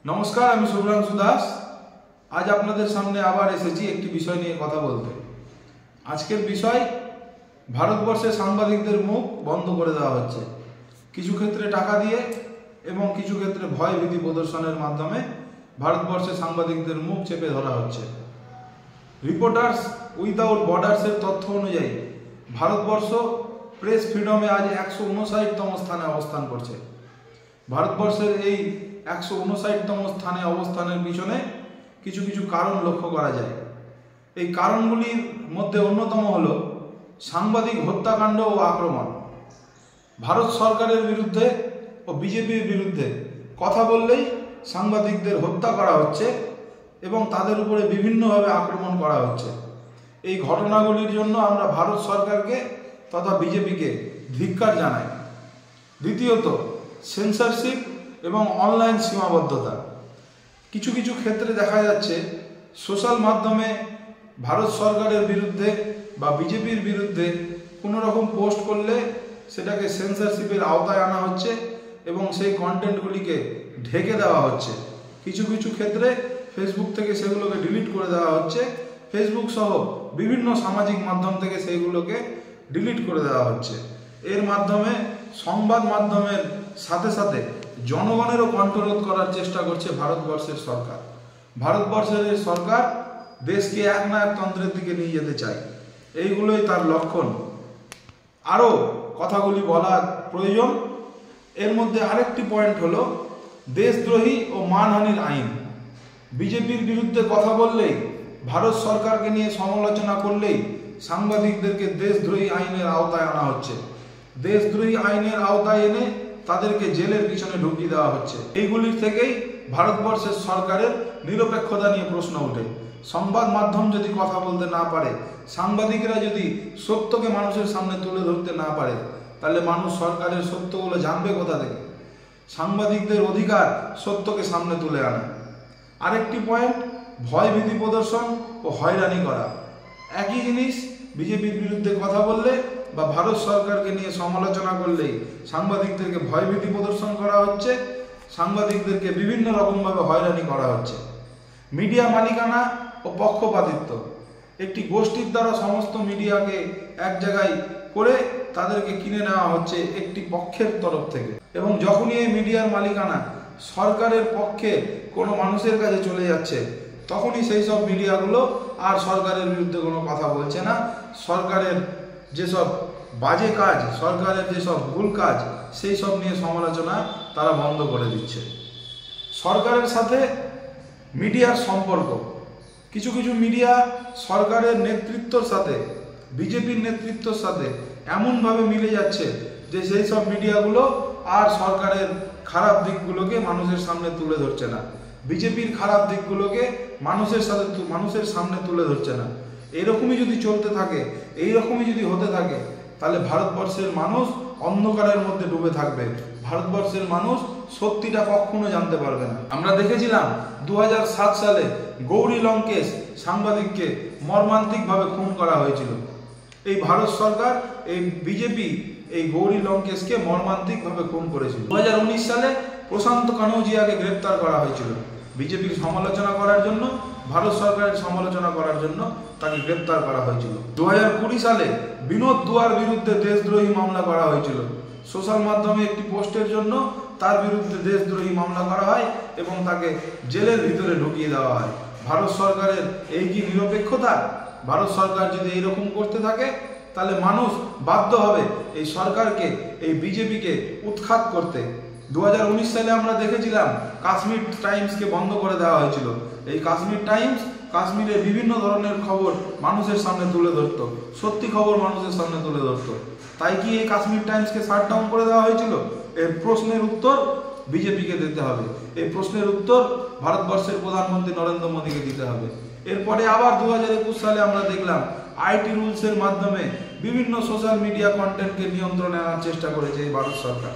নমস্কার, আমি শুভ্রাংশু দাস। আজ আপনাদের সামনে আবার এসেছি একটি বিষয় নিয়ে কথা বলতে। আজকের বিষয়, ভারতবর্ষে সাংবাদিকদের মুখ বন্ধ করে দেওয়া হচ্ছে। কিছু ক্ষেত্রে টাকা দিয়ে এবং কিছু ক্ষেত্রে ভয় ভীতি প্রদর্শনের মাধ্যমে ভারতবর্ষে সাংবাদিকদের মুখ চেপে ধরা হচ্ছে। রিপোর্টার্স উইদাউট বর্ডার্সের তথ্য অনুযায়ী ভারতবর্ষ প্রেস ফ্রিডমে আজ 159তম স্থানে অবস্থান করছে। ভারতবর্ষের এই 159তম স্থানে অবস্থানের পিছনে কিছু কিছু কারণ লক্ষ্য করা যায়। এই কারণগুলির মধ্যে অন্যতম হল সাংবাদিক হত্যাকাণ্ড ও আক্রমণ। ভারত সরকারের বিরুদ্ধে ও বিজেপির বিরুদ্ধে কথা বললেই সাংবাদিকদের হত্যা করা হচ্ছে এবং তাদের উপরে বিভিন্নভাবে আক্রমণ করা হচ্ছে। এই ঘটনাগুলির জন্য আমরা ভারত সরকারকে তথা বিজেপিকে ধিক্কার জানাই। দ্বিতীয়ত, সেন্সরশিপ এবং অনলাইন সীমাবদ্ধতা। কিছু কিছু ক্ষেত্রে দেখা যাচ্ছে সোশ্যাল মাধ্যমে ভারত সরকারের বিরুদ্ধে বা বিজেপির বিরুদ্ধে কোনো রকম পোস্ট করলে সেটাকে সেন্সরশিপের আওতায় আনা হচ্ছে এবং সেই কন্টেন্টগুলিকে ঢেকে দেওয়া হচ্ছে। কিছু কিছু ক্ষেত্রে ফেসবুক থেকে সেগুলোকে ডিলিট করে দেওয়া হচ্ছে। ফেসবুক সহ বিভিন্ন সামাজিক মাধ্যম থেকে সেইগুলোকে ডিলিট করে দেওয়া হচ্ছে। এর মাধ্যমে সংবাদ মাধ্যমের সাথে সাথে জনগণেরও কণ্ঠরোধ করার চেষ্টা করছে ভারতবর্ষের সরকার। ভারতবর্ষের এই সরকার দেশকে একনায়কতন্ত্রের দিকে নিয়ে যেতে চায়। এইগুলোই তার লক্ষণ। আরও কথাগুলি বলার প্রয়োজন। এর মধ্যে আরেকটি পয়েন্ট হলো দেশদ্রোহী ও মানহানির আইন। বিজেপির বিরুদ্ধে কথা বললেই, ভারত সরকারকে নিয়ে সমালোচনা করলেই সাংবাদিকদেরকে দেশদ্রোহী আইনের আওতায় আনা হচ্ছে। দেশদ্রোহী আইনের আওতায় এনে তাদেরকে জেলের পিছনে ঢুকিয়ে দেওয়া হচ্ছে। এইগুলির থেকেই ভারতবর্ষের সরকারের নিরপেক্ষতা নিয়ে প্রশ্ন ওঠে। সংবাদ মাধ্যম যদি কথা বলতে না পারে, সাংবাদিকরা যদি সত্যকে মানুষের সামনে তুলে ধরতে না পারে, তাহলে মানুষ সরকারের সত্যগুলো জানবে কোথা থেকে? সাংবাদিকদের অধিকার সত্যকে সামনে তুলে আনা। আরেকটি পয়েন্ট, ভয় ভীতি প্রদর্শন ও হয়রানি করা। একই জিনিস, বিজেপির বিরুদ্ধে কথা বললে বা ভারত সরকারকে নিয়ে সমালোচনা করলেই সাংবাদিকদেরকে ভয়ভীতি প্রদর্শন করা হচ্ছে, সাংবাদিকদেরকে বিভিন্ন রকমভাবে হয়রানি করা হচ্ছে। মিডিয়া মালিকানা ও পক্ষপাতিত্ব। একটি গোষ্ঠীর দ্বারা সমস্ত মিডিয়াকে এক জায়গায় করে তাদেরকে কিনে নেওয়া হচ্ছে একটি পক্ষের তরফ থেকে, এবং যখনই এই মিডিয়ার মালিকানা সরকারের পক্ষে কোনো মানুষের কাছে চলে যাচ্ছে, তখনই সেই সব মিডিয়াগুলো আর সরকারের বিরুদ্ধে কোনো কথা বলছে না। সরকারের যেসব বাজে কাজ, সরকারের যেসব ভুল কাজ, সেই সব নিয়ে সমালোচনা তারা বন্ধ করে দিচ্ছে। সরকারের সাথে মিডিয়ার সম্পর্ক। কিছু কিছু মিডিয়া সরকারের নেতৃত্বর সাথে, বিজেপির নেতৃত্বর সাথে এমনভাবে মিলে যাচ্ছে যে সেই সব মিডিয়াগুলো আর সরকারের খারাপ দিকগুলোকে মানুষের সামনে তুলে ধরছে না, বিজেপির খারাপ দিকগুলোকে মানুষের সামনে তুলে ধরছে না। এইরকমই যদি চলতে থাকে, এইরকমই যদি হতে থাকে, তাহলে ভারতবর্ষের মানুষ অন্ধকারের মধ্যে ডুবে থাকবে। ভারতবর্ষের মানুষ সত্যিটা কখনো জানতে পারবে না। আমরা দেখেছিলাম 2007 সালে গৌরী লঙ্কেশ সাংবাদিককে মর্মান্তিকভাবে খুন করা হয়েছিল। এই ভারত সরকার, এই বিজেপি এই গৌরী লঙ্কেশকে মর্মান্তিকভাবে খুন করেছিল। 2019 সালে প্রশান্ত কানৌজিয়াকে গ্রেপ্তার করা হয়েছিল বিজেপির সমালোচনা করার জন্য, ভারত সরকারের সমালোচনা করার জন্য তাকে গ্রেপ্তার করা হয়েছিল। 2020 সালে বিনোদ দুয়ার বিরুদ্ধে দেশদ্রোহী মামলা করা হয়েছিল। সোশ্যাল মাধ্যমে একটি পোস্টের জন্য তার বিরুদ্ধে দেশদ্রোহী মামলা করা হয় এবং তাকে জেলের ভিতরে ঢুকিয়ে দেওয়া হয়। ভারত সরকারের এই কি নিরপেক্ষতা? ভারত সরকার যদি এইরকম করতে থাকে, তাহলে মানুষ বাধ্য হবে এই সরকারকে, এই বিজেপিকে উৎখাত করতে। 2019 সালে আমরা দেখেছিলাম কাশ্মীর টাইমসকে বন্ধ করে দেওয়া হয়েছিল। এই কাশ্মীর টাইমস কাশ্মীরের বিভিন্ন ধরনের খবর মানুষের সামনে তুলে ধরতো, সত্যি খবর মানুষের সামনে তুলে ধরতো। তাই কি এই কাশ্মীর টাইমসকে শাটডাউন করে দেওয়া হয়েছিল? এর প্রশ্নের উত্তর বিজেপিকে দিতে হবে। এই প্রশ্নের উত্তর ভারতবর্ষের প্রধানমন্ত্রী নরেন্দ্র মোদীকে দিতে হবে। এরপরে আবার 2021 সালে আমরা দেখলাম আইটি রুলসের মাধ্যমে বিভিন্ন সোশ্যাল মিডিয়া কন্টেন্টকে নিয়ন্ত্রণে আনার চেষ্টা করেছে এই ভারত সরকার।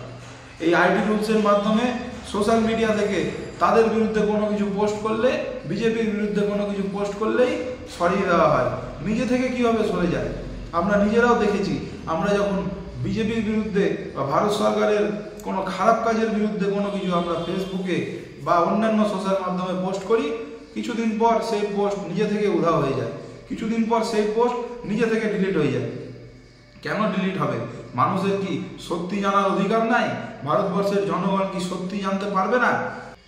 এই আইটি রুলসের মাধ্যমে সোশ্যাল মিডিয়া থেকে তাদের বিরুদ্ধে কোনো কিছু পোস্ট করলে, বিজেপির বিরুদ্ধে কোনো কিছু পোস্ট করলেই সরিয়ে দেওয়া হয়। নিজে থেকে কীভাবে সরে যায় আমরা নিজেরাও দেখেছি। আমরা যখন বিজেপির বিরুদ্ধে বা ভারত সরকারের কোনো খারাপ কাজের বিরুদ্ধে কোনো কিছু আমরা ফেসবুকে বা অন্যান্য সোশ্যাল মাধ্যমে পোস্ট করি, কিছুদিন পর সেই পোস্ট নিজে থেকে উধাও হয়ে যায়, কিছুদিন পর সেই পোস্ট নিজে থেকে ডিলিট হয়ে যায়। কেন ডিলিট হবে? মানুষের কি সত্যি জানার অধিকার নাই? ভারতবর্ষের জনগণ কি সত্যি জানতে পারবে না?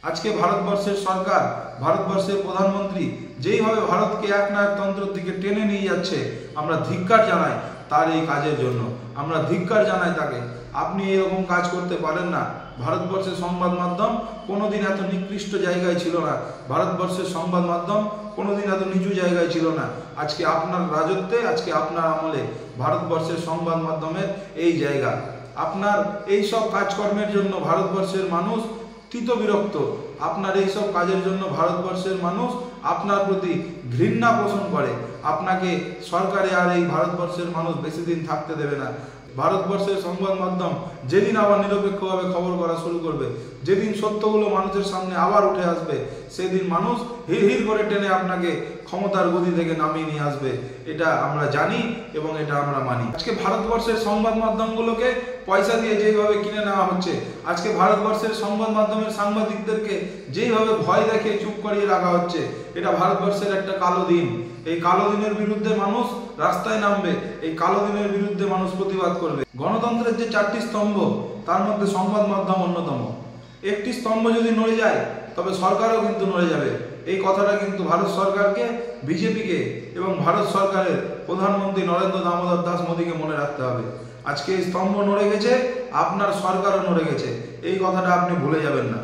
আজকে ভারতবর্ষের সরকার, ভারতবর্ষের প্রধানমন্ত্রী যেইভাবে ভারতকে একনায়কতন্ত্রের দিকে টেনে নিয়ে যাচ্ছে, আমরা ধিক্কার জানাই তার এই কাজের জন্য, আমরা ধিক্কার জানাই তাকে। আপনি এরকম কাজ করতে পারেন না। ভারতবর্ষের সংবাদ মাধ্যম কোনোদিন এত নিকৃষ্ট জায়গায় ছিল না, ভারতবর্ষের সংবাদ মাধ্যম কোনোদিন এত নিচু জায়গায় ছিল না। আজকে আপনার রাজত্বে, আজকে আপনার আমলে ভারতবর্ষের সংবাদ মাধ্যমের এই জায়গা। আপনার এই সব কাজকর্মের জন্য ভারতবর্ষের মানুষ বিরক্ত। আপনার এই সব কাজের জন্য ভারতবর্ষের মানুষ আপনার প্রতি ঘৃণা পোষণ করে। আপনাকে সরকারে আর এই ভারতবর্ষের মানুষ বেশি দিন থাকতে দেবে না। ভারতবর্ষের সংবাদ মাধ্যম যেদিন আবার নিরপেক্ষভাবে খবর করা শুরু করবে, যেদিন সত্যগুলো মানুষের সামনে আবার উঠে আসবে, সেদিন মানুষ হির হির করে টেনে আপনাকে ক্ষমতার গদি থেকে নামিয়ে নিয়ে আসবে। এটা আমরা জানি এবং এটা আমরা মানি। আজকে ভারতবর্ষের সংবাদ মাধ্যমগুলোকে পয়সা দিয়ে যেইভাবে কিনে নেওয়া হচ্ছে, আজকে ভারতবর্ষের সংবাদ মাধ্যমের সাংবাদিকদেরকে যেইভাবে ভয় দেখিয়ে চুপ করিয়ে রাখা হচ্ছে, এটা ভারতবর্ষের একটা কালো দিন। এই কালো দিনের বিরুদ্ধে মানুষ রাস্তায় নামবে, এই কালো দিনের বিরুদ্ধে মানুষ প্রতিবাদ করবে। গণতন্ত্রের যে 4টি স্তম্ভ, তার মধ্যে সংবাদ মাধ্যম অন্যতম। একটি স্তম্ভ যদি নড়ে যায়, তবে সরকারও কিন্তু নড়ে যাবে। এই কথাটা কিন্তু ভারত সরকারকে, বিজেপিকে এবং ভারত সরকারের প্রধানমন্ত্রী নরেন্দ্র দামোদর দাস মোদীকে মনে রাখতে হবে। আজকে এই স্তম্ভ নড়ে গেছে, আপনার সরকারও নড়ে গেছে, এই কথাটা আপনি ভুলে যাবেন না।